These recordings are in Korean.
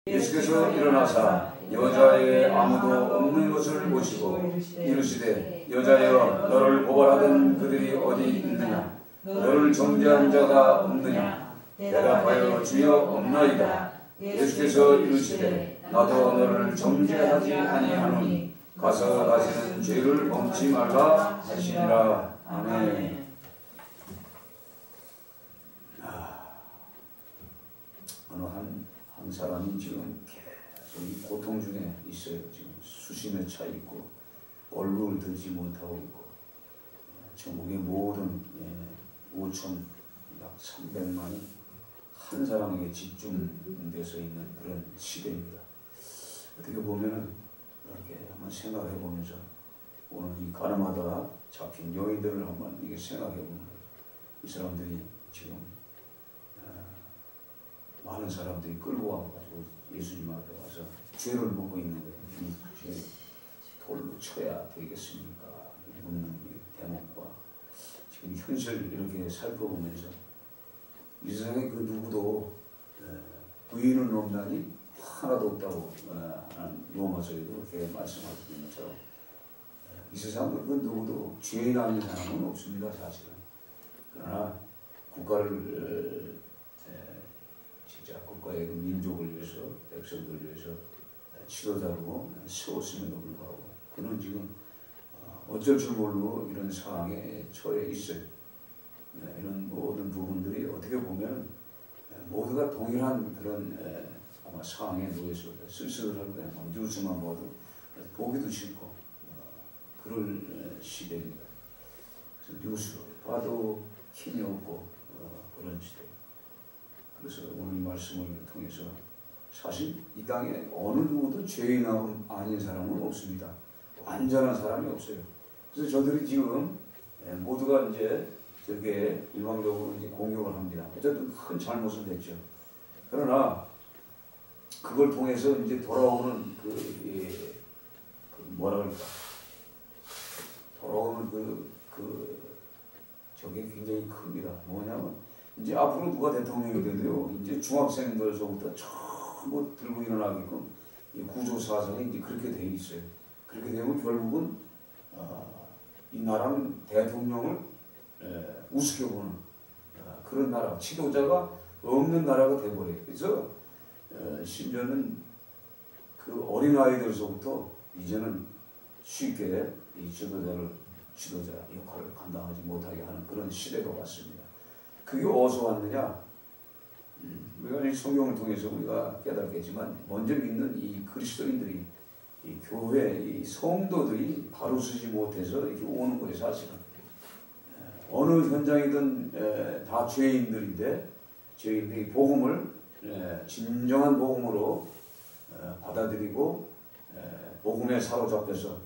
예수께서 일어나사 여자의 아무도 없는 것을 보시고 이르시되 여자여 너를 고발하던 그들이 어디 있느냐 너를 정죄한 자가 없느냐 대답하여 주여 없나이다. 예수께서 이르시되 나도 너를 정죄하지 아니하노니 가서 다시는 죄를 범치 말라 하시니라. 아멘. 어느 한 사람이 지금 계속 이 고통 중에 있어요. 지금 수심에 차 있고 얼굴을 들지 못하고 있고 전국의 모든 5천 약 300만이 한 사람에게 집중돼서 있는 그런 시대입니다. 어떻게 보면은 이렇게 한번 생각해 보면서 오늘 이 가늠하다가 잡힌 여인들을 한번 이게 생각해 보면 이 사람들이 지금 많은 사람들이 끌고 와가지고 예수님 앞에 와서 죄를 묻고 있는 거예요. 이 죄 돌로 쳐야 되겠습니까? 묻는 이 대목과 지금 현실을 이렇게 살펴보면서 이 세상에 그 누구도 의인은 없나니 하나도 없다고 하는 로마서에도 그렇게 말씀하고 있는 것처럼 이 세상에 그 누구도 죄인 아닌 사람은 없습니다. 사실은. 그러나 국가를 진짜 국가의 그 민족을 위해서 백성들을 위해서 지도자로 세웠음에도 불구하고 그는 지금 어쩔 줄 모르고 이런 상황에 처해 있어요. 이런 모든 부분들이 어떻게 보면 모두가 동일한 그런 아마 상황에 놓여서 쓸쓸할 거예요. 뉴스만 봐도 보기도 싫고 그럴 시대입니다. 그래서 뉴스 봐도 힘이 없고 그런 시대. 그래서 오늘 이 말씀을 통해서 사실 이 땅에 어느 누구도 죄인 아닌 사람은 없습니다. 완전한 사람이 없어요. 그래서 저들이 지금 모두가 이제 저게 일방적으로 이제 공격을 합니다. 어쨌든 큰 잘못은 됐죠. 그러나 그걸 통해서 이제 돌아오는 그 뭐라 그럴까? 돌아오는 저게 굉장히 큽니다. 뭐냐면 이제 앞으로 누가 대통령이 되도요. 이제 중학생들서부터 전부 들고 일어나게끔 구조사상이 이제 그렇게 돼 있어요. 그렇게 되면 결국은 이 나라는 대통령을 우습게 보는 그런 나라, 지도자가 없는 나라가 돼버려요. 그래서 심지어는 그 어린아이들서부터 이제는 쉽게 이 지도자 역할을 감당하지 못하게 하는 그런 시대가 왔습니다. 그게 어디서 왔느냐? 우리가 이 성경을 통해서 우리가 깨닫겠지만 먼저 믿는 이 그리스도인들이 이 교회, 이 성도들이 바로 서지 못해서 이렇게 오는 거예요. 사실은 어느 현장이든 다 죄인들인데 죄인들이 복음을 진정한 복음으로 받아들이고 복음에 사로잡혀서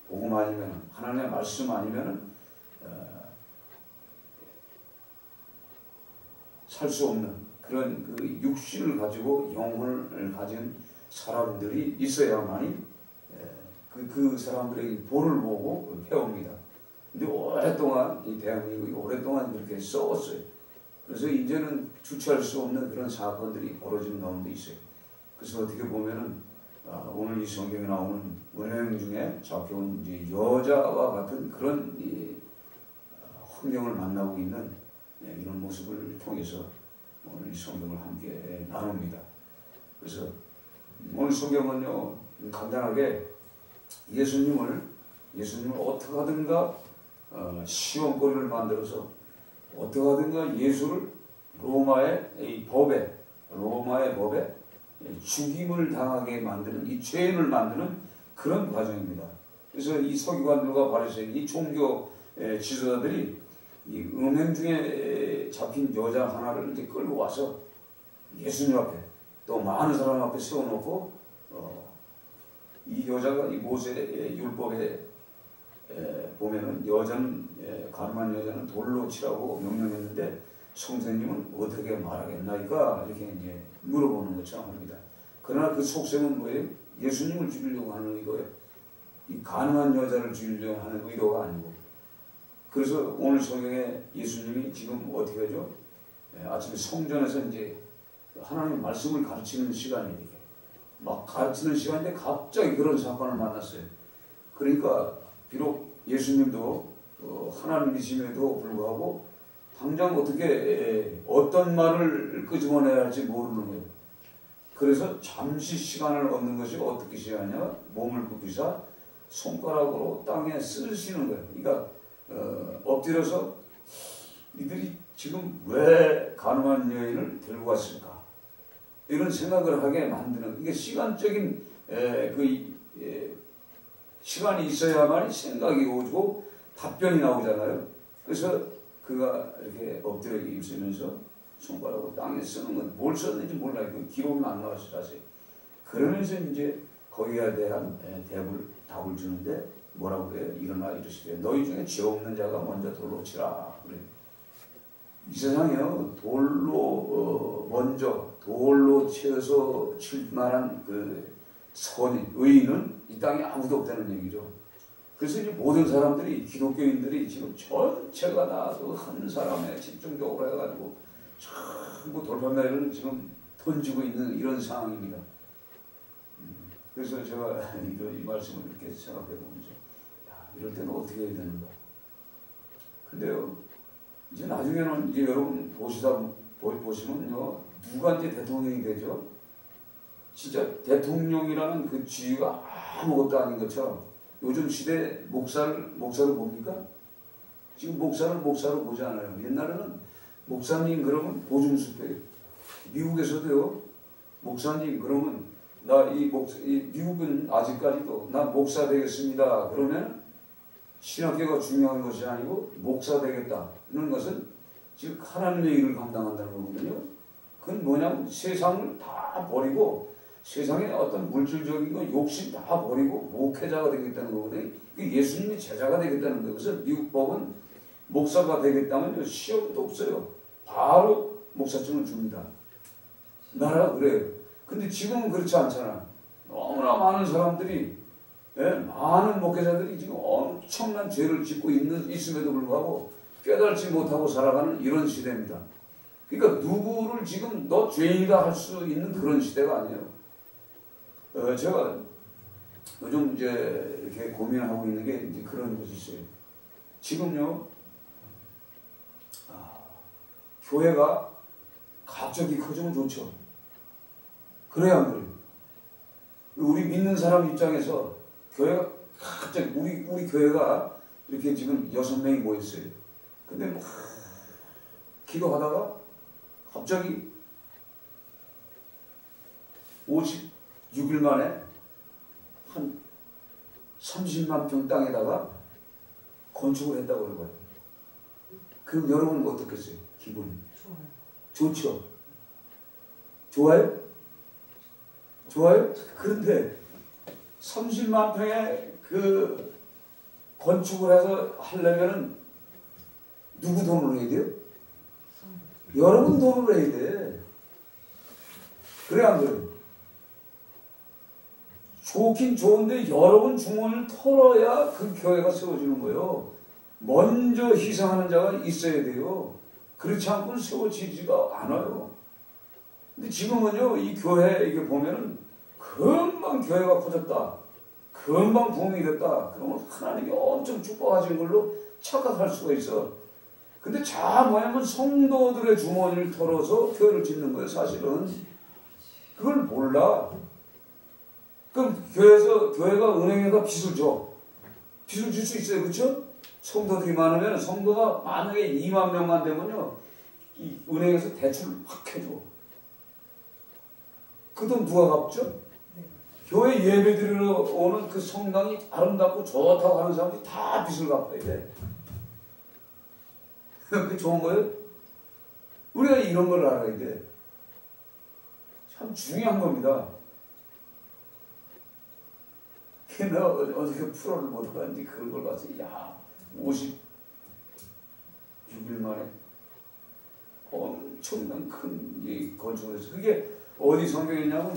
복음 아니면 하나님의 말씀 아니면 살 수 없는 그런 그 육신을 가지고 영혼을 가진 사람들이 있어야만이 그 사람들의 본을 보고 배웁니다. 근데 오랫동안 이 대한민국이 오랫동안 그렇게 썩었어요. 그래서 이제는 주체할 수 없는 그런 사건들이 벌어지는 가운데 있어요. 그래서 어떻게 보면은 오늘 이 성경에 나오는 은행 중에 잡혀온 이제 여자와 같은 그런 환경을 만나고 있는 이런 모습을 통해서 오늘 이 성경을 함께 나눕니다. 그래서 오늘 성경은요 간단하게 예수님을 어떻게 하든가 시험거리를 만들어서 어떻게 하든가 예수를 로마의 법에 죽임을 당하게 만드는 이 죄인을 만드는 그런 과정입니다. 그래서 이 서기관들과 바리새인 이 종교 지도자들이 이 음행 중에 잡힌 여자 하나를 이제 끌고 와서 예수님 앞에 또 많은 사람 앞에 세워놓고 이 여자가 이 모세 율법에 보면은 여자는 가늠한 여자는 돌로 치라고 명령했는데 성서님은 어떻게 말하겠나이까 이렇게 이제 물어보는 것처럼 합니다. 그러나 그 속셈은 뭐예요? 예수님을 죽이려고 하는 의도예요. 이 가늠한 여자를 죽이려고 하는 의도가 아니고. 그래서 오늘 성경에 예수님이 지금 어떻게 하죠? 아침에 성전에서 이제 하나님의 말씀을 가르치는 시간이에요. 막 가르치는 시간인데 갑자기 그런 사건을 만났어요. 그러니까 비록 예수님도 하나님이심에도 불구하고 당장 어떻게 어떤 말을 끄집어내야 할지 모르는 거예요. 그래서 잠시 시간을 얻는 것이 어떻게 시간이냐? 몸을 굽히사 손가락으로 땅에 쓰시는 거예요. 그러니까 엎드려서 이들이 지금 왜 가늠한 여인을 데리고 왔을까? 이런 생각을 하게 만드는, 이게 시간적인 시간이 있어야만 생각이 오고 답변이 나오잖아요. 그래서 그가 이렇게 엎드려 있으면서 손가락으로 땅에 쓰는 건 뭘 썼는지 몰라요. 그 기록은 안 나와서 자세히. 그러면서 이제 거기에 대한 답을 주는데 뭐라고 그래요? 일어나 이르시되 너희 중에 죄 없는 자가 먼저 돌로 치라. 그래요. 이 세상에요, 돌로 치어서 칠 만한 그 선인, 의인은 이 땅에 아무도 없다는 얘기죠. 그래서 이제 모든 사람들이, 기독교인들이 지금 전체가 다 그 한 사람에 집중적으로 해가지고 전부 돌판매를 지금 던지고 있는 이런 상황입니다. 그래서 제가 이 말씀을 이렇게 생각해 보면서, 야, 이럴 때는 어떻게 해야 되는가. 근데요, 이제 나중에는 이제 여러분 보시면요, 누가 이제 대통령이 되죠? 진짜 대통령이라는 그 지위가 아무것도 아닌 것처럼 요즘 시대 목사를 봅니까? 지금 목사를 목사로 보지 않아요. 옛날에는 목사님 그러면 보증수표예요. 미국에서도요, 목사님 그러면 미국은 아직까지도 나 목사 되겠습니다. 그러면 신학교가 중요한 것이 아니고 목사 되겠다는 것은 즉 하나님의 일을 감당한다는 거거든요. 그건 뭐냐면 세상을 다 버리고 세상에 어떤 물질적인 거 욕심 다 버리고 목회자가 되겠다는 거거든요. 예수님이 제자가 되겠다는 거예요. 그래서 미국 법은 목사가 되겠다면 시험도 없어요. 바로 목사증을 줍니다. 나라가 그래요. 근데 지금은 그렇지 않잖아. 너무나 많은 사람들이, 많은 목회자들이 지금 엄청난 죄를 짓고 있음에도 불구하고 깨달지 못하고 살아가는 이런 시대입니다. 그러니까 누구를 지금 너 죄인이다 할 수 있는 그런 시대가 아니에요. 제가 요즘 이제 이렇게 고민하고 있는 게 이제 그런 것이 있어요. 지금요, 교회가 갑자기 커지면 좋죠. 그래야 안 그래요? 우리 믿는 사람 입장에서 교회가 갑자기 우리 교회가 이렇게 지금 6명이 모였어요. 근데 막 기도하다가 갑자기 56일 만에 한 30만 평 땅에다가 건축을 했다고 그런 거예요. 그럼 여러분 어떻겠어요? 기분이? 좋죠? 좋아요? 좋아요? 그런데 30만 평의 그 건축을 해서 하려면은 누구 돈으로 해야 돼요? 여러분 돈으로 해야 돼. 그래 안 그래? 좋긴 좋은데 여러분 주머니를 털어야 그 교회가 세워지는 거예요. 먼저 희생하는 자가 있어야 돼요. 그렇지 않고는 세워지지가 않아요. 근데 지금은요, 이 교회 이게 보면은 금방 교회가 커졌다, 금방 부흥이 됐다, 그러면 하나님이 엄청 축복하신 걸로 착각할 수가 있어. 근데 뭐냐면 성도들의 주머니를 털어서 교회를 짓는 거예요. 사실은 그걸 몰라. 그럼 교회가 은행에다 빚을 줘. 빚을 줄 수 있어요, 그렇죠? 성도들이 많으면, 성도가 만약에 2만 명만 되면요, 이 은행에서 대출을 확 해줘. 그 돈 누가 갚죠? 네. 교회 예배 드리러 오는 그 성당이 아름답고 좋다고 하는 사람들이 다 빚을 갚아야 돼. 그게 좋은 거예요? 우리가 이런 걸 알아야 돼. 참 중요한 겁니다. 내가 어떻게 프로를 못하는지 그런 걸 봐서, 야, 56일 만에 엄청난 큰 이 건축을 해서, 그게 어디 성경에 있냐면,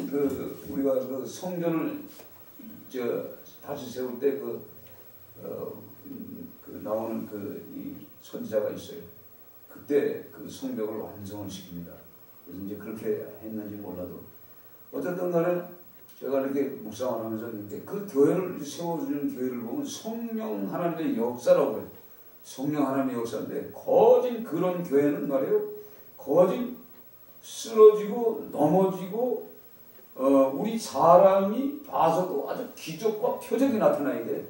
우리가 그 성전을 다시 세울 때 나오는 이 선지자가 있어요. 그때 그 성벽을 완성을 시킵니다. 그래서 이제 그렇게 했는지 몰라도 어쨌든 간에 제가 이렇게 묵상을 하면서 있는데 그 교회를 세워주는 교회를 보면 성령 하나님의 역사라고 해요. 성령 하나님의 역사인데 거진 그런 교회는 말이에요. 거진 쓰러지고 넘어지고 우리 사람이 봐서도 아주 기적과 표적이 나타나야 돼.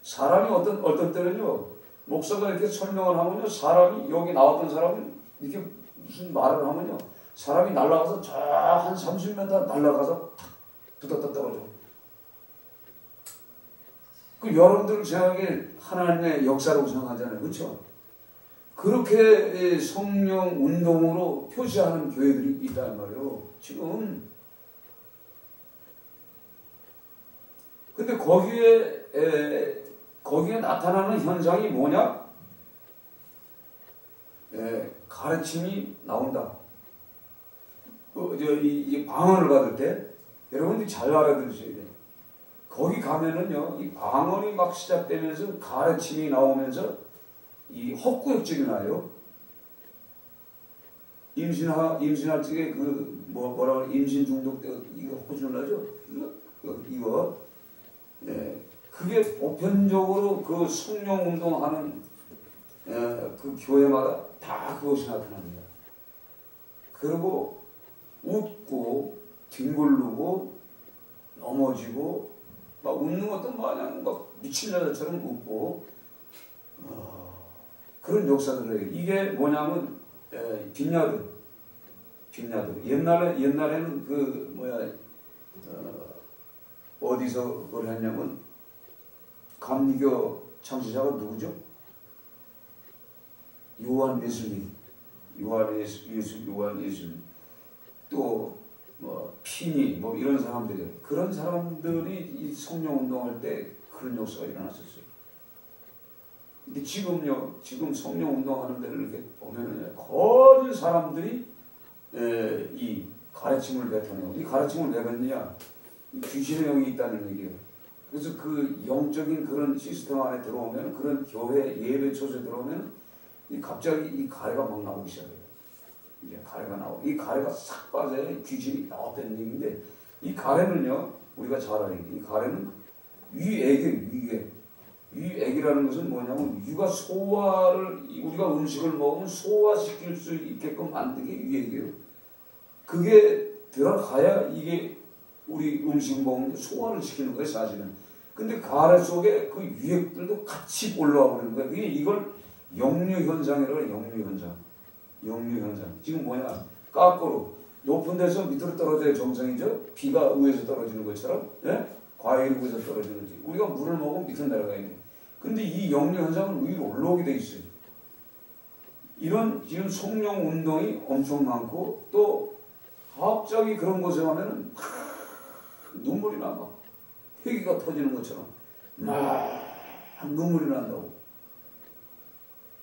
사람이 어떤 때는요, 목사가 이렇게 설명을 하면요, 사람이 여기 나왔던 사람은 이렇게 무슨 말을 하면요, 사람이 날아가서 저 한 30m 날아가서 붙었다 떨어져. 그 여러분들 생각에 하나님의 역사라고 생각하잖아요. 그렇죠? 그렇게 성령 운동으로 표시하는 교회들이 있단 말이에요. 지금. 근데 거기에 나타나는 현상이 뭐냐? 가르침이 나온다. 이 방언을 받을 때 여러분들이 잘 알아들으셔야 돼요. 거기 가면은요, 이 방언이 막 시작되면서 가르침이 나오면서 이 헛구역질이 나요. 임신할 적에 뭐라 그래, 임신 중독 때 이거 헛구질 나죠? 이거. 네. 그게 보편적으로 그 성령 운동하는 그 교회마다 다 그것이 나타납니다. 그리고 웃고 뒹굴르고 넘어지고 막 웃는 것도 마냥 막 미친 여자처럼 웃고 그런 역사들이에요. 이게 뭐냐면 빈야드. 옛날에는 그 뭐야 어디서 그걸 했냐면 감리교 창시자가 누구죠? 요한 예수님. 또 뭐 피니 뭐 이런 사람들이, 그런 사람들이 이 성령 운동할 때 그런 역사가 일어났었어요. 근데 지금 성령 운동하는 데를 이렇게 보면은 거진 사람들이 이 가르침을 베푸는, 이 가르침을 왜 뱉느냐? 이 귀신의 영이 있다는 얘기예요. 그래서 그 영적인 그런 시스템 안에 들어오면, 그런 교회 예배 처소에 들어오면 갑자기 이 가래가 막 나오기 시작해요. 이제 가래가 나오고, 이 가래가 싹 빠져야 귀신이 나왔다는 얘기인데, 이 가래는요, 우리가 잘 알아야 돼. 이 가래는 위액이에요. 위액이라는 것은 뭐냐면, 위가 소화를, 우리가 음식을 먹으면 소화시킬 수 있게끔 만든 게 위액이에요. 그게 들어가야 이게 우리 음식 먹는 소화를 시키는 거예요, 사실은. 근데 가래 속에 그 위액들도 같이 올라와 버리는 거예요. 이걸 역류현상이라고 해요, 역류현상. 지금 뭐냐? 거꾸로 높은 데서 밑으로 떨어져야 정상이죠. 비가 위에서 떨어지는 것처럼, 예? 과일이 위에서 떨어지는 거지. 우리가 물을 먹으면 밑으로 내려가야 돼. 근데 이 역류현상은 위로 올라오게 돼 있어요. 이런 지금 성령 운동이 엄청 많고, 또 갑자기 그런 곳에 가면은 눈물이 나, 막 회기가 터지는 것처럼 막 눈물이 난다고.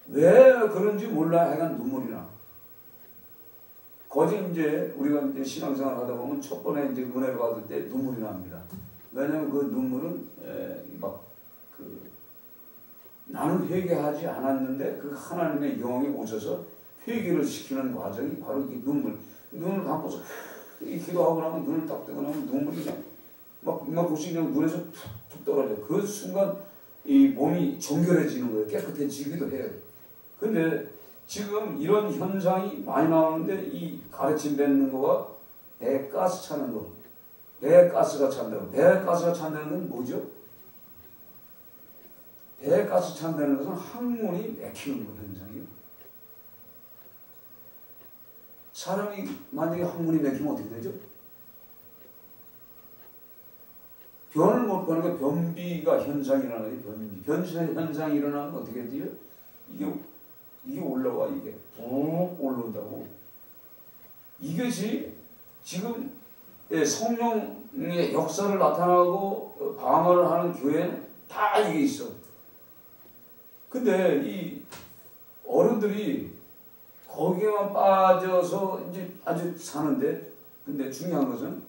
왜 그런지 몰라. 하여간 눈물이 나. 거짓 이제 우리가 이제 신앙생활 하다 보면 첫 번에 이제 은혜를 받을 때 눈물이 납니다. 왜냐하면 그 눈물은 나는 회개하지 않았는데 그 하나님의 영이 오셔서 회개를 시키는 과정이 바로 이 눈물. 눈을 감고서 이 기도하고 나면 눈을 딱 뜨고 나면 눈물이 그냥 막 혹시 그냥 눈에서 툭툭 떨어져. 그 순간 이 몸이 정결해지는 거예요. 깨끗해지기도 해요. 근데 지금 이런 현상이 많이 나오는데, 이 가르침 뱉는 거와 배에 가스 차는 거, 배에 가스가 찬다고. 배에 가스가 찬다는 건 뭐죠? 배에 가스 찬다는 것은 항문이 막히는 거 현상이에요. 사람이 만약에 항문이 막히면 어떻게 되죠? 변을 못 보는 게 변비가 현상이 일어나요. 변비 현상이 일어나면 어떻게 돼요? 이게 올라와. 이게 푹 올라온다고. 이것이 지금 성령의 역사를 나타나고 방언을 하는 교회는 다 이게 있어. 근데 이 어른들이 거기에만 빠져서 이제 아주 사는데, 근데 중요한 것은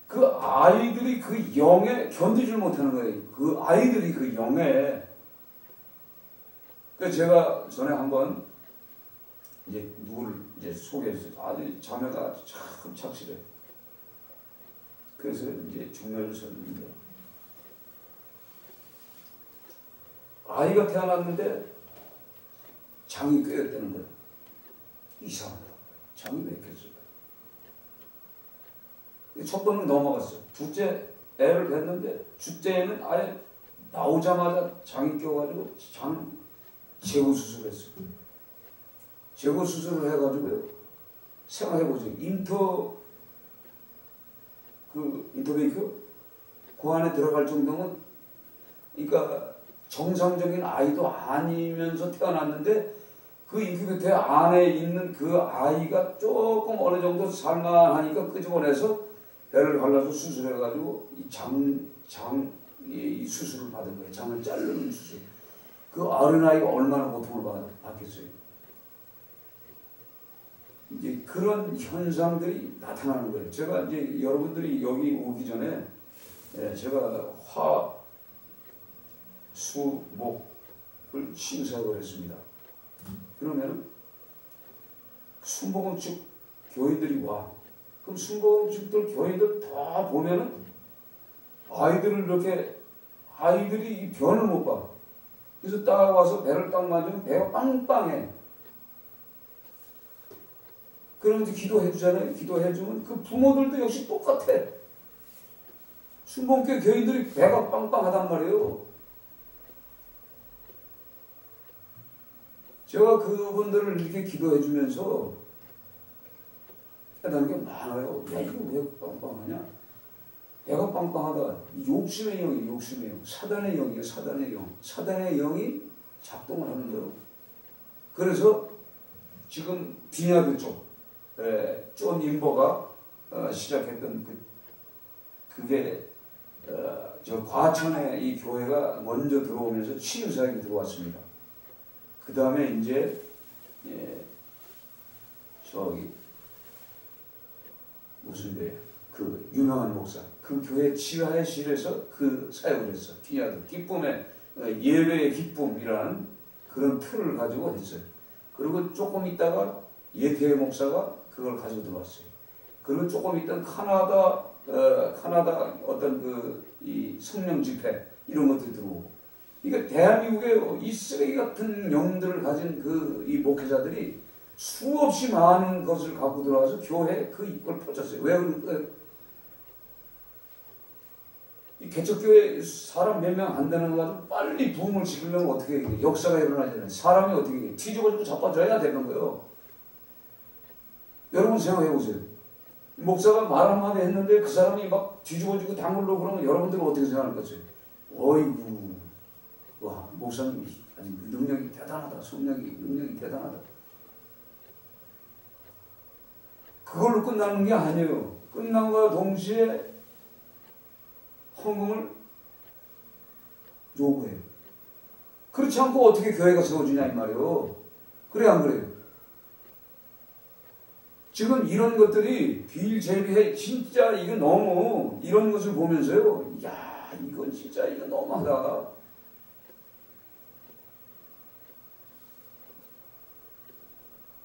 그 아이들이 그 영에 견디질 못하는 거예요. 그 아이들이 그 영에. 그래서 제가 전에 한번 이제 누구를 이제 소개했어요. 아주 자매가 참 착실해. 그래서 이제 중매를 섰는데 아이가 태어났는데 장이 꿰었다는 거예요. 이상하다. 장이 왜 꿰었을까? 첫 번은 넘어갔어요. 둘째 애를 뵀는데 둘째는 아예 나오자마자 장이 껴가지고 장 제거 수술을 했어요. 제거 수술을 해가지고요. 생각해보죠. 인터베이크 그 안에 들어갈 정도면, 그러니까 정상적인 아이도 아니면서 태어났는데 그 인큐베이터 안에 있는 그 아이가 조금 어느 정도 살만하니까 끄집어내서 배를 갈라서 수술해가지고 이 수술을 받은 거예요. 장을 자르는 수술. 그 어린아이가 얼마나 고통을 받겠어요. 이제 그런 현상들이 나타나는 거예요. 제가 이제 여러분들이 여기 오기 전에 제가 화, 수, 목을 치유사역을 했습니다. 그러면 순복음축 교인들이 와. 그럼 순복음축들 교인들 다 보면은 아이들이 이 변을 못 봐. 그래서 딱 와서 배를 딱 만지면 배가 빵빵해. 그러면서 기도해 주잖아요. 기도해 주면 그 부모들도 역시 똑같아. 순복음교 교인들이 배가 빵빵하단 말이에요. 제가 그분들을 이렇게 기도해 주면서 깨닫는 게 많아요. 야, 이거 왜 빵빵하냐? 배가 빵빵하다. 욕심의 영이에요. 욕심의 영. 사단의 영이에요. 사단의 영. 사단의 영이 작동을 하는 거예요. 그래서 지금 비냐드 쪽, 존 임버가 시작했던 그게 저 과천에 이 교회가 먼저 들어오면서 치유사역이 들어왔습니다. 그 다음에 이제 저기 무슨 데 그 유명한 목사 그 교회 지하실에서 그 사역을 했어. 비냐드 기쁨의 예배의 기쁨이라는 그런 틀을 가지고 했어요. 그리고 조금 있다가 예태 목사가 그걸 가지고 들어왔어요. 그리고 조금 있다가 카나다 어떤 이 성령 집회 이런 것들이 들어오고. 그러니까 대한민국의 이 쓰레기 같은 영들을 가진 이 목회자들이 수없이 많은 것을 갖고 들어와서 교회에 이걸 퍼졌어요. 왜 그럴까요? 이 개척교회 사람 몇 명 안 되는 거 가지고 빨리 부흥을 시키려면 어떻게 해? 역사가 일어나잖아요. 사람이 어떻게 해? 뒤집어지고 자빠져야 되는 거예요. 여러분 생각해 보세요. 목사가 말 한마디 했는데 그 사람이 막 뒤집어지고 당글로 그러면 여러분들은 어떻게 생각할 거죠? 어이구, 와, 목사님이 아주 능력이 대단하다. 능력이 대단하다. 그걸로 끝나는 게 아니에요. 끝남과 동시에 헌금을 요구해요. 그렇지 않고 어떻게 교회가 세워지냐 이 말이에요. 그래 안 그래요? 지금 이런 것들이 비일제비해. 진짜 이거 너무 이런 것을 보면서요. 야, 이건 진짜 이거 너무하다.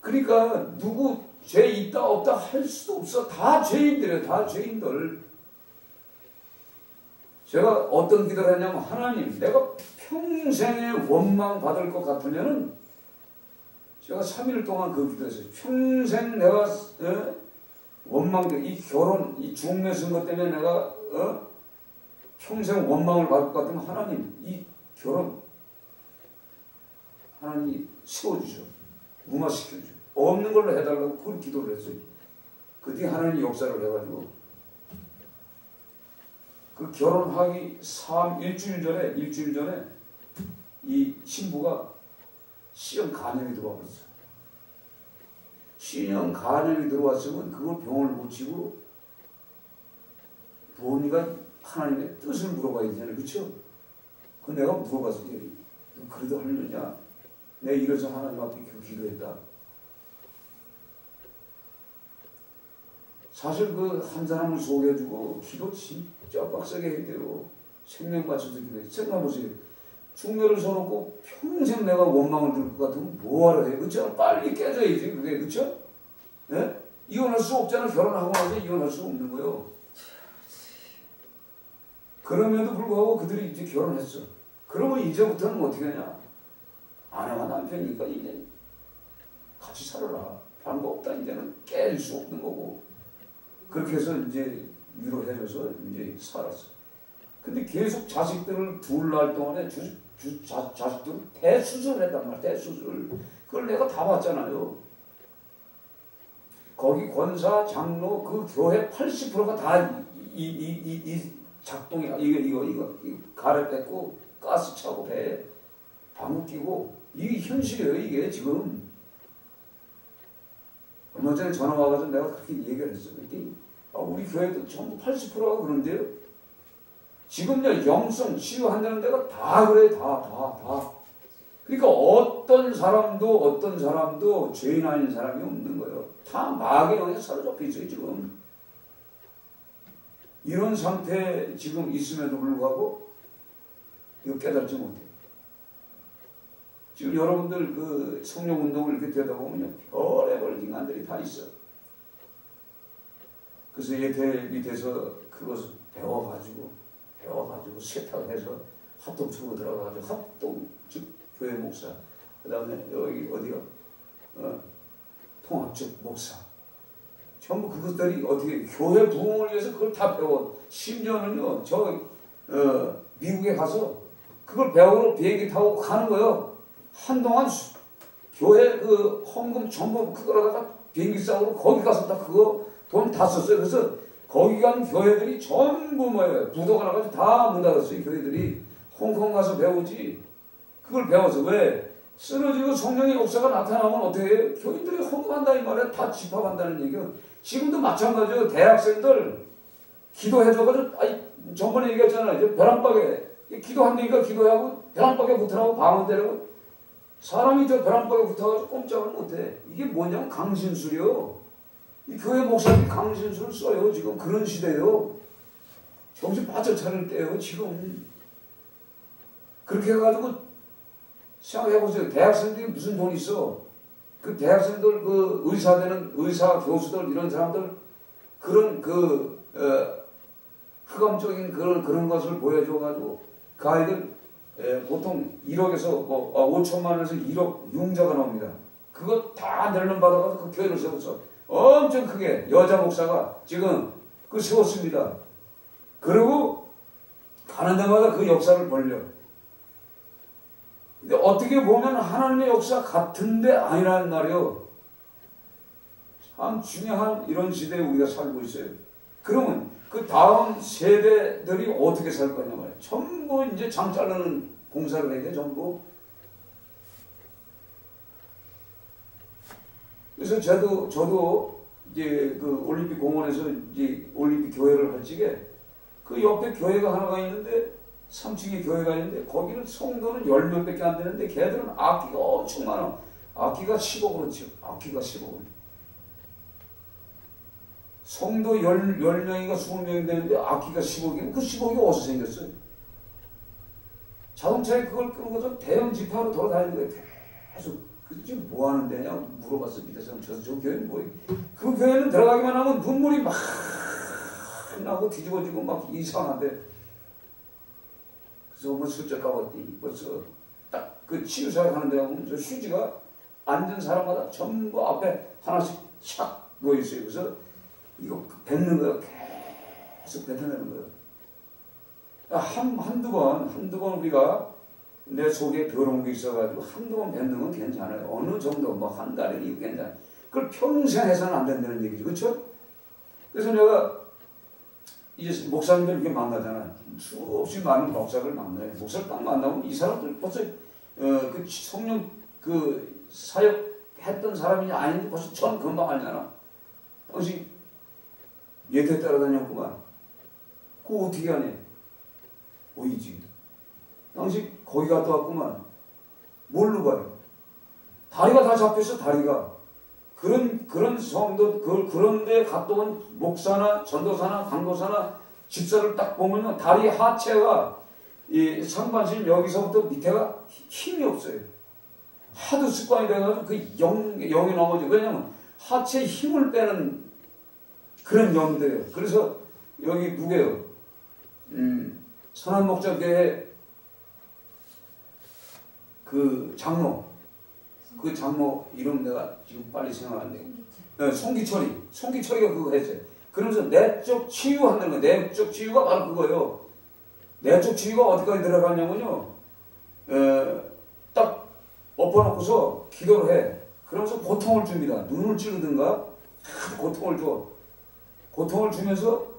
그러니까 누구 죄 있다 없다 할 수도 없어. 다 죄인들이에요. 다 죄인들. 제가 어떤 기도를 했냐면 하나님 내가 평생에 원망 받을 것 같으면은 제가 3일 동안 그 기도했어요. 평생 내가 이 결혼 이 중매 선거 때문에 내가 평생 원망을 받을 것 같으면 하나님 이 결혼 하나님이 세워주셔. 무마시켜주셔. 없는 걸로 해달라고 그걸 기도를 했어요. 그 뒤에 하나님이 역사를 해가지고 그 결혼하기 일주일 전에 이 신부가 C형 간염이 들어와 버렸어. C형 간염이 들어왔으면 그걸 병원을 못 치고 부모님과 하나님의 뜻을 물어봐야 되잖아요. 그렇죠? 그 내가 물어봤어요. 너 그래도 하려냐? 내가 이래서 하나님 앞에 기도했다. 사실 그 한 사람을 소개해주고 기도 진짜 빡세게 해야 돼요. 생명 바쳐서 기도해. 생각해보세요. 중매를 서놓고 평생 내가 원망을 들 것 같으면 뭐하러 해? 그렇죠? 빨리 깨져야지. 그게 그렇죠? 네? 이혼할 수 없잖아. 결혼하고 나서 이혼할 수 없는 거예요. 그럼에도 불구하고 그들이 이제 결혼했어. 그러면 이제부터는 어떻게 하냐? 아내와 남편이니까 이제 같이 살아라. 다른 거 없다. 이제는 깰 수 없는 거고. 그렇게 해서 이제 위로해줘서 이제 살았어. 근데 계속 자식들을 둘 날 동안에 자식들 대수술을 했단 말이야. 대수술. 그걸 내가 다 봤잖아요. 거기 권사, 장로, 그 교회 80%가 다 이 작동이, 이거 가래 뺏고, 가스 차고, 배에 방구 끼고, 이게 현실이에요, 이게 지금. 얼마 전에 전화 와가지고 내가 그렇게 얘기를 했어. 그랬더니, 우리 교회도 전부 80%가 그런데요. 지금요, 영성 치유한다는 데가 다 그래, 다. 그러니까 어떤 사람도 죄인 아닌 사람이 없는 거예요. 다 마귀의 영에 사로잡혀 있어요, 지금. 이런 상태에 지금 있음에도 불구하고 이거 깨닫지 못해요. 지금 여러분들 그 성령 운동을 이렇게 되다 보면요, 별의별 인간들이 다 있어. 그래서 예태 밑에서 그것을 배워가지고 세탁을 해서 합동 주고 들어가가지고 합동 즉 교회 목사, 그 다음에 여기 어디가 통합적 목사, 전부 그것들이 어떻게 교회 부흥을 위해서 그걸 다 배워. 심지어는요, 미국에 가서 그걸 배우러 비행기 타고 가는 거예요. 한동안 교회 그 헌금 전부 그거다가 비행기 싸고 거기 가서 다 그거 돈 다 썼어요. 그래서 거기 간 교회들이 전부 뭐예요? 부도가 나가지고 다 문 닫았어요. 교회들이 홍콩 가서 배우지. 그걸 배워서 왜? 쓰러지고 성령의 역사가 나타나면 어떻게 해요? 교인들이 헌금한다 이 말이야. 다 집합한다는 얘기예요. 지금도 마찬가지예요. 대학생들 기도해줘가지고, 전번에 얘기했잖아요. 벼랑박에 기도한다니까 기도하고 벼랑박에 붙으라고 방언 때리고 사람이 저 벼랑박에 붙어가지고 꼼짝을 못해. 이게 뭐냐면 강신술이요. 이 교회 목사들이 강신술을 써요. 지금 그런 시대예요. 정신 바짝 차릴 때예요. 지금 그렇게 해가지고 생각해보세요. 대학생들이 무슨 돈이 있어? 그 대학생들 그 의사 교수들 이런 사람들 그런 흑암적인 그런 것을 보여줘가지고 그 아이들 보통 1억에서 5천만 원에서 1억 융자가 나옵니다. 그거 다 내려놓은 받아가지고 그 교회를 세웠어. 엄청 크게 여자 목사가 지금 그 세웠습니다. 그리고 가는 데마다 그 역사를 벌려. 근데 어떻게 보면 하나님의 역사 같은데 아니라는 말이요. 참 중요한 이런 시대에 우리가 살고 있어요. 그러면 그 다음 세대들이 어떻게 살 거냐 말이에요. 전부 이제 장 자르는 공사를 해야 돼, 전부. 그래서 저도 이제 그 올림픽 공원에서 이제 올림픽 교회를 할 적에 그 옆에 교회가 하나가 있는데 3층에 교회가 있는데 거기는 성도는 10명밖에 안 되는데 걔들은 악기가 엄청 많아. 악기가 15그렇죠. 악기가 15. 성도 10명인가 20명이 되는데 악기가 15개면 그 15개 어디서 생겼어요? 자동차에 그걸 끌고서 대형 지파로 돌아다니는 거예요. 계속. 그 지금 뭐 하는 데냐 물어봤어. 밑에서 저 교회는 뭐예요? 그 교회는 들어가기만 하면 눈물이 막 나고 뒤집어지고 막 이상한데 그래서 뭐 슬쩍 가봤더니 벌써 딱 그 치유사역 하는 데 가면 저 휴지가 앉은 사람마다 전부 앞에 하나씩 샥 놓여있어요. 그래서 이거 뱉는 거예요. 계속 뱉어내는 거예요. 한두 번 우리가 내 속에 더러운 게 있어가지고 한두 번 뱉는 건 괜찮아요. 어느 정도 뭐 한 달에는 이거 괜찮아요. 그걸 평생 해서는 안 된다는 얘기죠. 그렇죠? 그래서 내가 이제 목사님들 이렇게 만나잖아요. 수없이 많은 목사를 만나요. 목사를 딱 만나면 이 사람들 벌써 그 성령 그 사역 했던 사람이냐 아닌지 벌써 전 금방 알잖아. 당신 예태 따라다녔구만. 그거 어떻게 하니? 보이지. 당신 거기 갔다 왔구만. 뭘로 봐요? 다리가 다 잡혔어. 다리가. 그런 성도 그런데 갔다 온 목사나 전도사나 강도사나 집사를 딱 보면 다리 하체가 이 상반신 여기서부터 밑에가 힘이 없어요. 하도 습관이 돼가지고 그 영이 넘어져. 왜냐면 하체에 힘을 빼는 그런 영들이에요. 그래서 여기 누구예요? 선한목자교회 그 장로 이름 내가 지금 빨리 생각 안 돼. 송기철이가 그거 했어요. 그러면서 내적 치유한다는 거예요. 내적 치유가 바로 그거예요. 내적 치유가 어디까지 들어가냐면요. 딱 엎어놓고서 기도를 해. 그러면서 고통을 줍니다. 눈을 찌르든가 고통을 줘. 고통을 주면서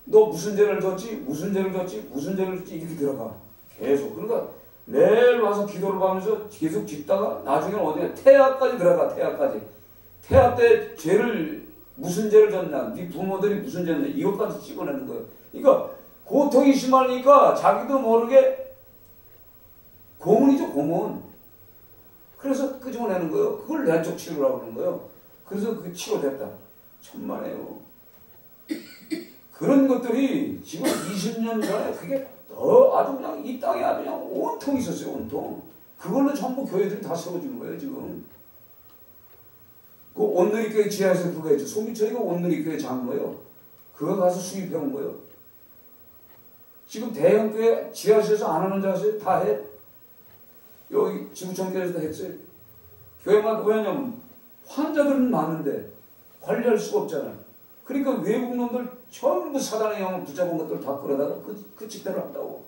너 무슨 죄를 졌지? 무슨 죄를 졌지? 무슨 죄를 졌지? 이렇게 들어가. 계속. 그러니까 매일 와서 기도를 하면서 계속 짚다가 나중에는 어디에 태아까지 들어가. 태아 때 죄를 무슨 죄를 졌냐? 네 부모들이 무슨 죄를 졌냐? 이것까지 찍어내는 거예요. 그러니까 고통이 심하니까 자기도 모르게 고문이죠, 고문. 그래서 끄집어내는 거예요. 그걸 내적 치료라고 하는 거예요. 그래서 그게 치료됐다. 천만에요. 그런 것들이 지금 20년 전에 그게 아주 그냥 이 땅에 아주 그냥 온통 있었어요, 온통. 그걸로 전부 교회들이 다 세워주는 거예요, 지금. 그 온누리교회 지하에서 그거 했죠. 송기철이가 온누리교회 장로예요. 그거 가서 수입해온 거예요. 지금 대형교회 지하실에서 안 하는 자세 다 해. 여기 지구촌교회에서도 했어요. 교회만 왜냐면 환자들은 많은데 관리할 수가 없잖아요. 그러니까 외국 놈들 전부 사단의 영을 붙잡은 것들 다 끌어다가 그 집회를 한다고.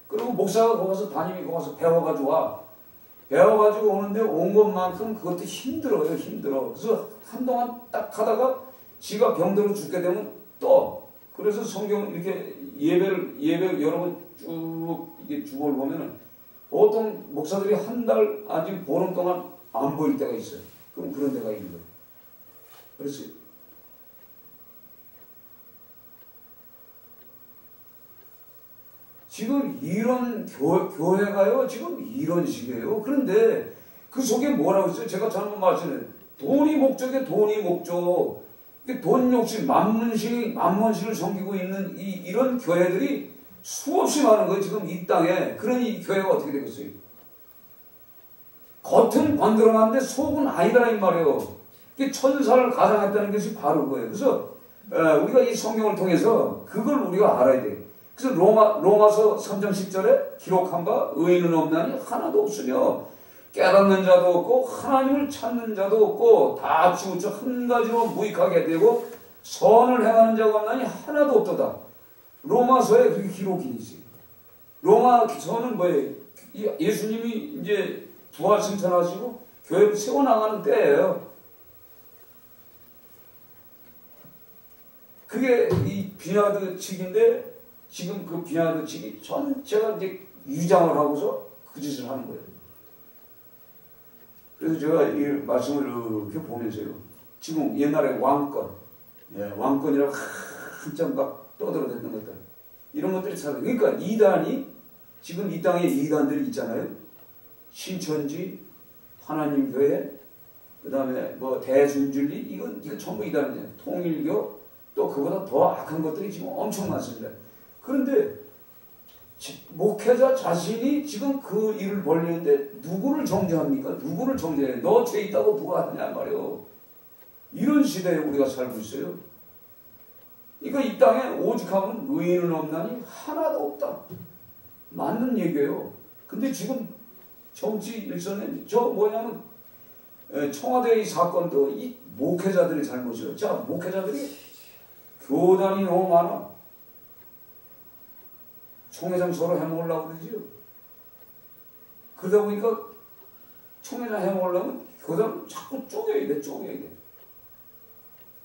그리고 목사가 거기 가서 담임이 거기 가서 배워가지고 와. 배워가지고 오는데 온 것만큼 그것도 힘들어요. 힘들어. 그래서 한동안 딱 하다가 지가 병들어 죽게 되면 또 그래서 성경 이렇게 예배를 여러분 쭉 이게 주보를 보면은 보통 목사들이 한 달 아직 보름 동안 안 보일 때가 있어요. 그럼 그런 데가 있는 거예요. 그래서 지금 이런 교회가요, 지금 이런 식이에요. 그런데 그 속에 뭐라고 했어요? 제가 잘못 말씀드렸어요. 돈이 목적에 돈이 목적. 돈 욕심, 만문신을 섬기고 있는 이런 교회들이 수없이 많은 거예요. 지금 이 땅에. 그런 이 교회가 어떻게 되겠어요? 겉은 번들어가는데 속은 아니다라 이 말이에요. 천사를 가장했다는 것이 바로 그거예요. 그래서 우리가 이 성경을 통해서 그걸 우리가 알아야 돼요. 그래서 로마서 3장 10절에 기록한 바 의인은 없나니 하나도 없으며 깨닫는 자도 없고 하나님을 찾는 자도 없고 다 치우쳐 한 가지로 무익하게 되고 선을 행하는 자가 없나니 하나도 없도다. 로마서에 그게 기록이지. 로마서는 뭐예요? 예수님이 이제 부활 승천하시고 교회를 세워나가는 때예요. 그게 이 비나드 측인데 지금 그 비나드 측이 전체가 이제 위장을 하고서 그 짓을 하는 거예요. 그래서 제가 이 말씀을 이렇게 보면서요. 지금 옛날에 왕권이라고 한참 막 떠들어댔던 것들. 이런 것들이 참, 그러니까 이단이, 지금 이 땅에 이단들이 있잖아요. 신천지, 하나님 교회, 그 다음에 뭐 대순진리, 이거 전부 이단이잖아요. 통일교, 또 그보다 더 악한 것들이 지금 엄청 많습니다. 그런데 목회자 자신이 지금 그 일을 벌리는데 누구를 정죄합니까? 누구를 정죄해? 너 죄 있다고 누가 하느냐 말이요. 이런 시대에 우리가 살고 있어요. 그러니까 이 땅에 오직 하면 의인은 없나니 하나도 없다. 맞는 얘기예요. 근데 지금 정치 일선에 청와대 이 사건도 이 목회자들의 잘못이에요. 자, 목회자들이 교단이 너무 많아. 총회장 서로 해먹으려고 그러지요. 그러다 보니까 총회장 해먹으려면 교단을 자꾸 쪼개야 돼.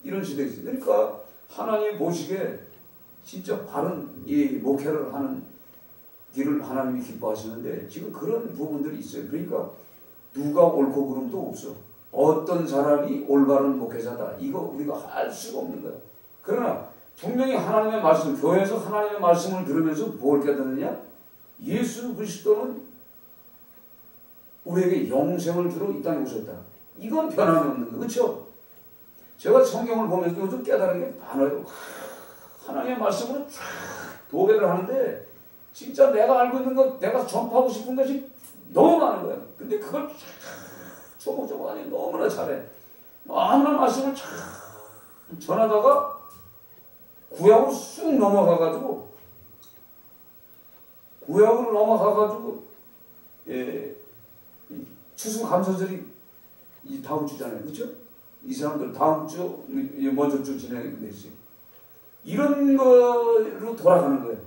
이런 시대에 있어요. 그러니까 하나님 보시기에 진짜 바른 이 목회를 하는 길을 하나님이 기뻐하시는데 지금 그런 부분들이 있어요. 그러니까 누가 옳고 그름도 없어. 어떤 사람이 올바른 목회자다. 이거 우리가 알 수가 없는 거야. 그러나 분명히 하나님의 말씀, 교회에서 하나님의 말씀을 들으면서 뭘 깨닫느냐? 예수 그리스도는 우리에게 영생을 주러 이 땅에 오셨다. 이건 변함이 없는 거예요. 그렇죠? 제가 성경을 보면서 요즘 깨달은 게 많아요. 하나님의 말씀으로 쫙 도배를 하는데 진짜 내가 알고 있는 것, 내가 전파하고 싶은 것이 너무 많은 거예요. 근데 그걸 쫙 조목조목하니 너무나 잘해. 너무나 말씀을 쫙 전하다가 구약으로 쑥 넘어가가지고 구약으로 넘어가가지고 추수감사절이 이 다음 주잖아요, 그렇죠? 이 사람들 다음 주 먼저 주 지나게 되지. 이런 거로 돌아가는 거예요.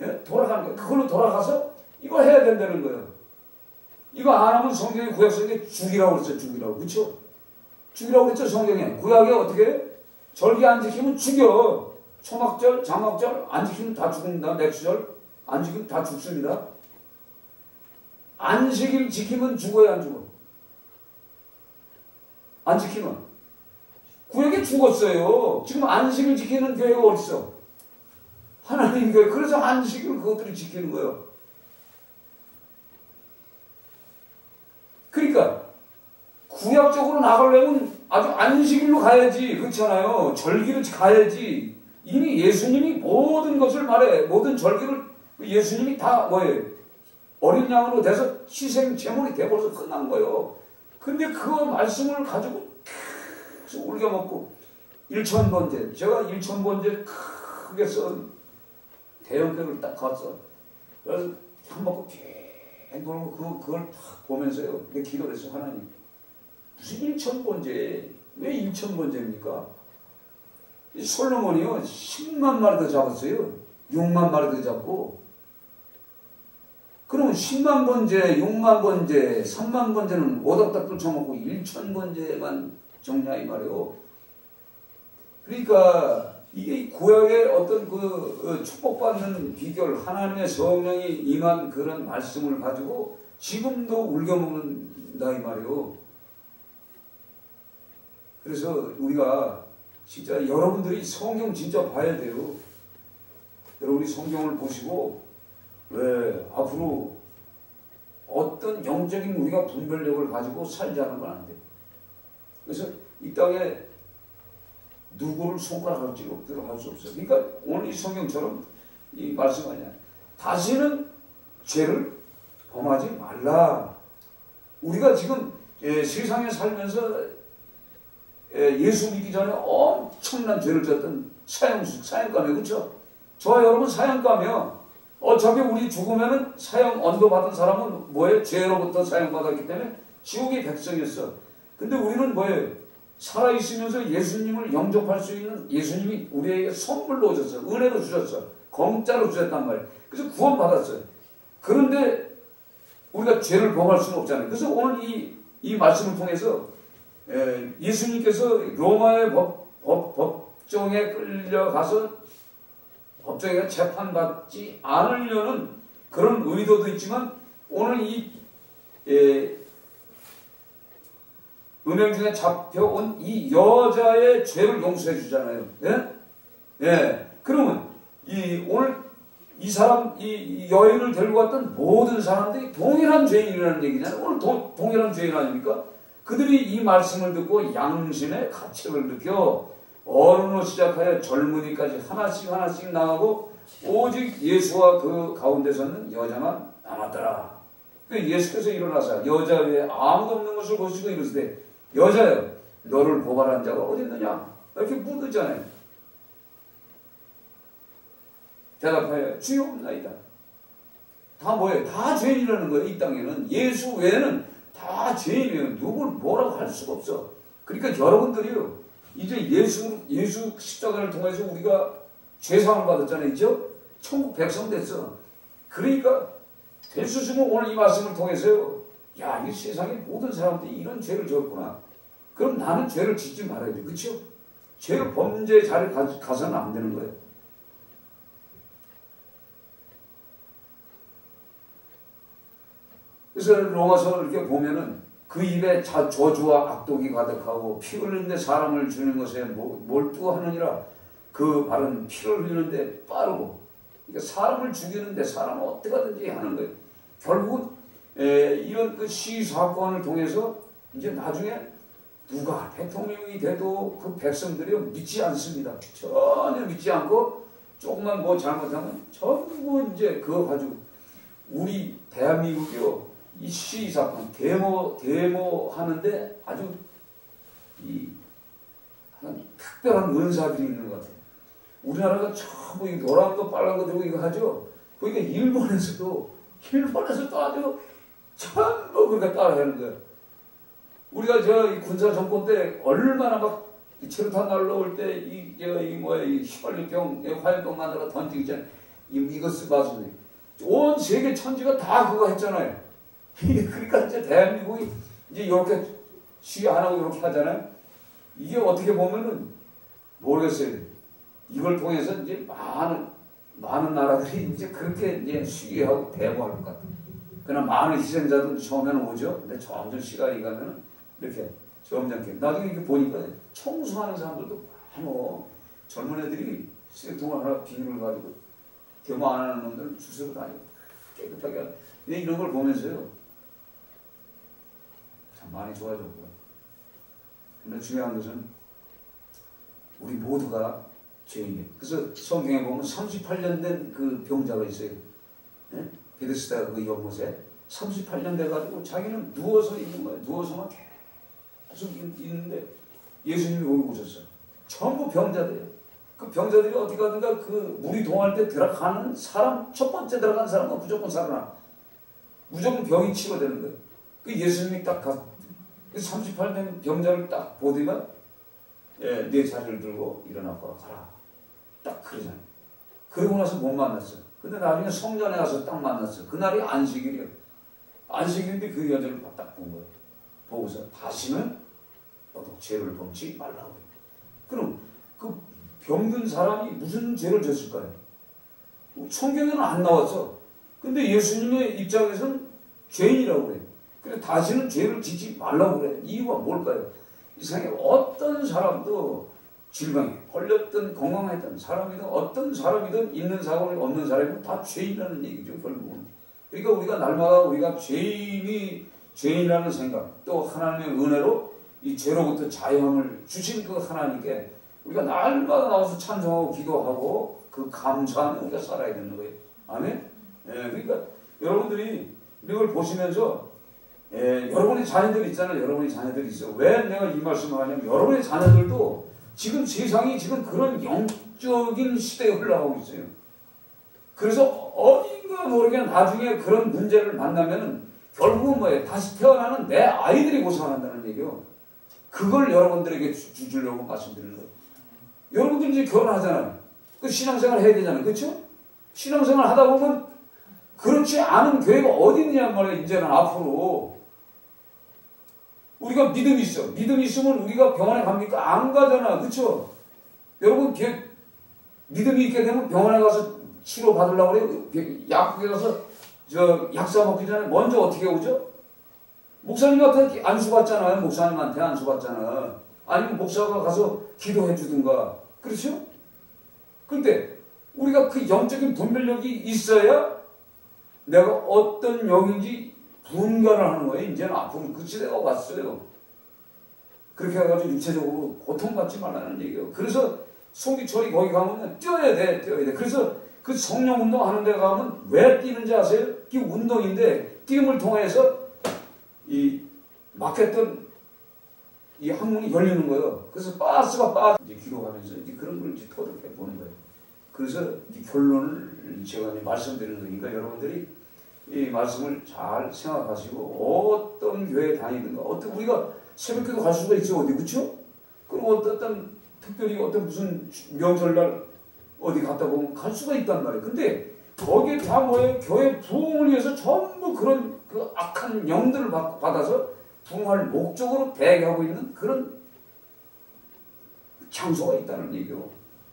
예? 돌아가는 거예요. 그걸로 돌아가서 이거 해야 된다는 거예요. 이거 안 하면 성경이 구약 속에 죽이라고 그랬죠. 죽이라고. 그렇죠? 죽이라고 그랬죠. 성경에. 구약에 어떻게 해요? 절기 안 지키면 죽여. 초막절, 장막절 안 지키면 다 죽습니다. 맥주절 안 지키면 다 죽습니다. 안식일 지키면 죽어야 안 죽어? 안 지키면. 구약에 죽었어요. 지금 안식일 지키는 교회가 어딨어? 하나님 교회. 그래서 안식일 그것들을 지키는 거예요. 그러니까 구약적으로 나가려면 아주 안식일로 가야지. 그렇잖아요. 절기를 가야지. 이미 예수님이 모든 것을 말해. 모든 절기를 예수님이 다 뭐예요? 어린 양으로 돼서 희생 제물이 돼버려서 끝난 거예요. 근데 그 말씀을 가지고 계속 울겨먹고 1000번째. 제가 1000번째 크게 쓴 대형벽을 딱 갔어. 그래서 한 바퀴 쭉 돌고 그걸 딱 보면서요. 내가 기도를 했어. 하나님. 무슨 1000번째? 왜 1000번째입니까? 솔로몬이요. 10만 마리 더 잡았어요. 6만 마리 더 잡고. 그러면 10만 번째, 6만 번째, 3만 번째는 오닥닥 뚫쳐먹고 1000번째만 정리하 이 말이에요. 그러니까 이게 구약의 어떤 그 축복받는 비결, 하나님의 성령이 임한 그런 말씀을 가지고 지금도 울겨먹는다 이 말이에요. 그래서 우리가 진짜 여러분들이 성경 진짜 봐야 돼요. 여러분이 성경을 보시고 왜 앞으로 어떤 영적인 우리가 분별력을 가지고 살자는 건 안 돼. 그래서 이 땅에 누구를 손가락으로 찍도록 할 수 없어요. 그러니까 오늘 이 성경처럼 이 말씀 아니야. 다시는 죄를 범하지 말라. 우리가 지금 세상에 살면서 예수 믿기 전에 엄청난 죄를 졌던 사형감이에요. 그렇죠? 저와 여러분 사형감이요. 어차피 우리 죽으면은 사형 언도 받은 사람은 뭐예요? 죄로부터 사형받았기 때문에 지옥의 백성이었어. 근데 우리는 뭐예요? 살아있으면서 예수님을 영접할 수 있는 예수님이 우리에게 선물로 오셨어. 은혜로 주셨어. 공짜로 주셨단 말이에요. 그래서 구원받았어요. 그런데 우리가 죄를 범할 수는 없잖아요. 그래서 오늘 이 말씀을 통해서 예수님께서 로마의 법정에 끌려가서 법정에 재판받지 않으려는 그런 의도도 있지만 오늘 이 음행 중에 잡혀온 이 여자의 죄를 용서해 주잖아요. 예? 예. 그러면 오늘 이 사람, 이 여인을 데리고 왔던 모든 사람들이 동일한 죄인이라는 얘기잖아요. 오늘 동일한 죄인 아닙니까? 그들이 이 말씀을 듣고 양심의 가책을 느껴 어른으로 시작하여 젊은이까지 하나씩 나가고 오직 예수와 그 가운데서는 여자만 남았더라. 예수께서 일어나서 여자 외에 아무도 없는 것을 보시고 이르시되 여자여 너를 고발한 자가 어디 있느냐? 이렇게 묻잖아요. 대답하여 주여 없나이다. 다 뭐예요? 다 죄인이라는 거예요. 이 땅에는 예수 외에는 다 죄인이에요. 누굴 뭐라고 할 수가 없어. 그러니까 여러분들이요. 이제 예수 십자가를 통해서 우리가 죄상을 받았잖아요. 그죠? 천국 백성 됐어. 그러니까 될 수 있으면 오늘 이 말씀을 통해서요. 야, 이 세상에 모든 사람들이 이런 죄를 졌구나. 그럼 나는 죄를 짓지 말아야 돼. 그렇죠? 죄를 범죄 자리에 가서는 안 되는 거예요. 그래서 로마서를 이렇게 보면은 그 입에 저주와 악독이 가득하고 피 흘리는데 사람을 주는 것에 몰두하느니라. 그 발은 피를 흘리는데 빠르고 그러니까 사람을 죽이는데 사람은 어떻게 하든지 하는 거예요. 결국은 이런 그 시위 사건을 통해서 이제 나중에 누가 대통령이 돼도 그 백성들이 믿지 않습니다. 전혀 믿지 않고 조금만 뭐 잘못하면 전부 이제 그거 가지고 우리 대한민국이요. 이 시위 사건, 데모 하는데 아주 특별한 은사들이 있는 것 같아요. 우리나라가 전부 이 노란 거 빨간 거 들고 이거 하죠? 보니까 일본에서도 아주 전부 그렇게 따라하는 거야. 우리가 이 군사 정권 때 얼마나 막 체류탄 날라올 때 이 휘발유병, 화염병 만들어 던지기 전에 이거 쓰바지. 온 세계 천지가 다 그거 했잖아요. 그러니까 이제 대한민국이 이제 이렇게 시위 안 하고 이렇게 하잖아요. 이게 어떻게 보면은 모르겠어요. 이걸 통해서 이제 많은 나라들이 이제 그렇게 이제 시위하고 대모할 것 같아요. 그러나 많은 희생자도 처음에는 오죠. 근데 점점 시간이 가면은 이렇게 점잖게 나중에 이렇게 보니까 청소하는 사람들도 많어. 젊은 애들이 쓰레기통을 하나 비닐을 가지고 데모 안 하는 놈들은 주스로 다니고 깨끗하게 하고. 근데 이런 걸 보면서요 참 많이 좋아졌고요. 근데 중요한 것은 우리 모두가 죄인이에요. 그래서 성경에 보면 38년 된 그 병자가 있어요. 예? 베데스다 그 연못에 38년 돼가지고 자기는 누워서 있는 거예요. 누워서만 계속 있는데 예수님이 오고 오셨어요. 전부 병자들이에요. 그 병자들이 어떻게 하든가 그 물이 동할 때 들어가는 사람, 첫 번째 들어간 사람은 무조건 살아나. 무조건 병이 치료되는 거예요. 그 예수님이 딱 38년 병자를 딱 보더니만 내 자리를 들고 일어나 가라. 딱 그러잖아요. 그러고 나서 못 만났어요. 근데 나중에 성전에 가서 딱 만났어요. 그날이 안식일이에요. 안식일인데 그 여자를 딱 본 거예요. 보고서 다시는 너도 죄를 범치 말라고 해요. 그럼 그 병든 사람이 무슨 죄를 졌을까요? 성경에는 안 나왔어. 근데 예수님의 입장에서는 죄인이라고 그래요. 그래서 다시는 죄를 짓지 말라고 그래요. 이유가 뭘까요? 이 세상에 어떤 사람도 질병에 걸렸든 건강했던 사람이든 어떤 사람이든 있는 사람이 없는 사람이든 다 죄인이라는 얘기죠. 결국은. 그러니까 우리가 날마다 우리가 죄인이라는 생각 또 하나님의 은혜로 이 죄로부터 자유함을 주신 그 하나님께 우리가 날마다 나와서 찬송하고 기도하고 그 감사하며 우리가 살아야 되는 거예요. 아멘? 그러니까 여러분들이 이걸 보시면서 여러분의 자녀들 있잖아요. 여러분의 자녀들이 있어. 왜 내가 이 말씀을 하냐면 여러분의 자녀들도 지금 세상이 지금 그런 영적인 시대에 흘러가고 있어요. 그래서 어딘가 모르게 나중에 그런 문제를 만나면은 결국은 뭐예요? 다시 태어나는 내 아이들이 고생한다는 얘기요. 그걸 여러분들에게 주려고 말씀드리는 거예요. 여러분들 이제 결혼하잖아요. 그 신앙생활 해야 되잖아요. 그렇죠? 신앙생활 하다 보면 그렇지 않은 교회가 어디 있냐는 말이에요. 이제는 앞으로. 우리가 믿음이 있어. 믿음이 있으면 우리가 병원에 갑니까? 안 가잖아. 그렇죠? 여러분 믿음이 있게 되면 병원에 가서 치료 받으려고 그래요. 약국에 가서 약사 먹기 전에 먼저 어떻게 오죠? 목사님한테 안수 받잖아요. 목사님한테 안수 받잖아. 아니면 목사가 가서 기도해 주든가. 그렇죠? 근데 우리가 그 영적인 분별력이 있어야 내가 어떤 영인지 분간을 하는 거예요. 이제는 앞으로 그 시대가 왔어요. 그렇게 해가지고 육체적으로 고통받지 말라는 얘기예요. 그래서 송기철이 거기 가면 뛰어야 돼. 그래서 그 성령 운동 하는 데 가면 왜 뛰는지 아세요? 이 운동인데 뛰임을 통해서 이 막혔던 이 항문이 열리는 거예요. 그래서 가스가 이제 기도하면서 이제 그런 걸 이제 터득해 보는 거예요. 그래서 이 결론을 제가 말씀드리는 거니까 여러분들이 이 말씀을 잘 생각하시고 어떤 교회에 다니든가 우리가 새벽기도 갈 수가 있죠. 어디 그렇죠? 그리고 어떤 특별히 어떤 무슨 명절날 어디 갔다 보면 갈 수가 있단 말이에요. 근데 거기에 다 뭐예요? 교회 부흥을 위해서 전부 그런 그 악한 영들을 받아서 부흥할 목적으로 대기하고 있는 그런 장소가 있다는 얘기요.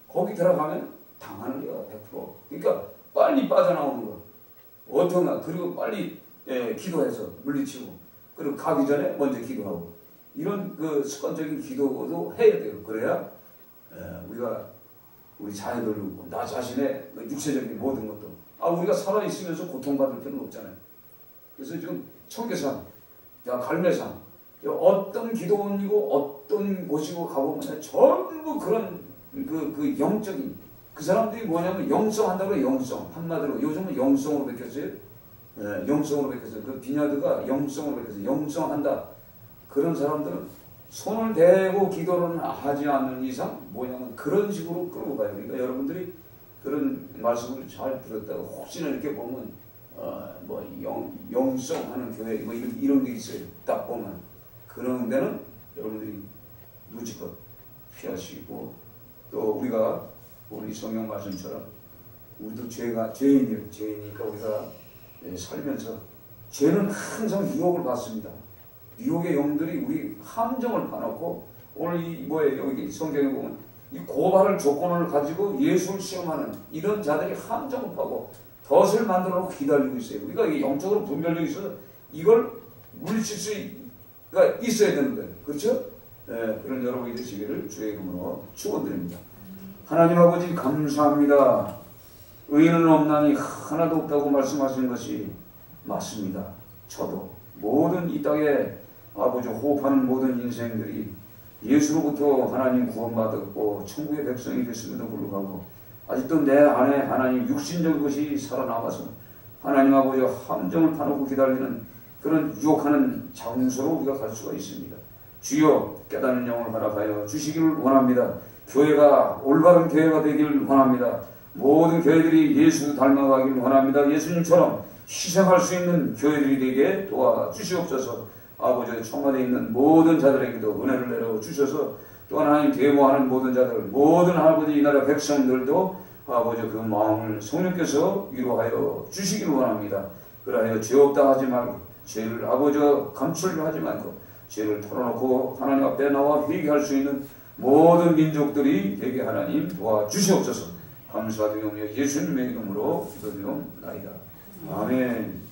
거기 들어가면 당하는 거야 100%. 그러니까 빨리 빠져나오는 거. 어떤가 그리고 빨리 기도해서 물리치고 그리고 가기 전에 먼저 기도하고 이런 그 습관적인 기도도 해야 돼요. 그래야 우리 자녀들도 나 자신의 육체적인 모든 것도 우리가 살아있으면서 고통받을 필요는 없잖아요. 그래서 지금 청계산, 갈매산 어떤 기도원이고 어떤 곳이고 가보면 전부 그런 그 영적인 그 사람들이 뭐냐면 영성한다고 해요. 영성 한마디로 요즘은 영성으로 베꼈어요. 영성으로 베꼈어요. 그 비냐드가 영성으로 베꼈어요. 영성한다. 그런 사람들은 손을 대고 기도를 하지 않는 이상 뭐냐면 그런 식으로 끌고 가요. 그러니까 여러분들이 그런 말씀을 잘 들었다가 혹시나 이렇게 보면 뭐 영성하는 교회 뭐 이런 게 있어요. 딱 보면 그런 데는 여러분들이 무지껏 피하시고, 또 우리가 우리 성경 말씀처럼 우리도 죄이니까 우리가 살면서 죄는 항상 유혹을 받습니다. 유혹의 영들이 우리 함정을 파놓고, 오늘 이 뭐예요? 여기 성경에 보면 이 고발을 조건을 가지고 예수를 시험하는 이런 자들이 함정을 파고 덫을 만들어 놓고 기다리고 있어요. 우리가 이게 영적으로 분별력이 있어서 이걸 물리칠 수가 있어야 되는 거예요. 그렇죠? 그런 여러분이 되시기를 주의 이름으로 축원드립니다. 하나님 아버지 감사합니다. 의인은 없나니 하나도 없다고 말씀하신 것이 맞습니다. 저도 모든 이 땅에 아버지 호흡하는 모든 인생들이 예수로부터 하나님 구원받았고 천국의 백성이 됐음에도 불구하고 아직도 내 안에 하나님 육신적 것이 살아남아서 하나님 아버지 함정을 파놓고 기다리는 그런 유혹하는 장소로 우리가 갈 수가 있습니다. 주여 깨닫는 영을 허락하여 주시기를 원합니다. 교회가 올바른 교회가 되기를 원합니다. 모든 교회들이 예수 닮아가기를 원합니다. 예수님처럼 희생할 수 있는 교회들이 되게 도와주시옵소서. 아버지 청와대에 있는 모든 자들에게도 은혜를 내려 주셔서 또 하나님 데모하는 모든 자들, 모든 아버지 이 나라 백성들도 아버지 그 마음을 성령께서 위로하여 주시기를 원합니다. 그러하여 죄 없다 하지 말고 죄를 아버지 감출하지 말고 죄를 털어놓고 하나님 앞에 나와 회개할 수 있는 모든 민족들이 되게 하나님 도와주시옵소서. 감사드리며 예수님의 이름으로 기도드리옵나이다. 아멘.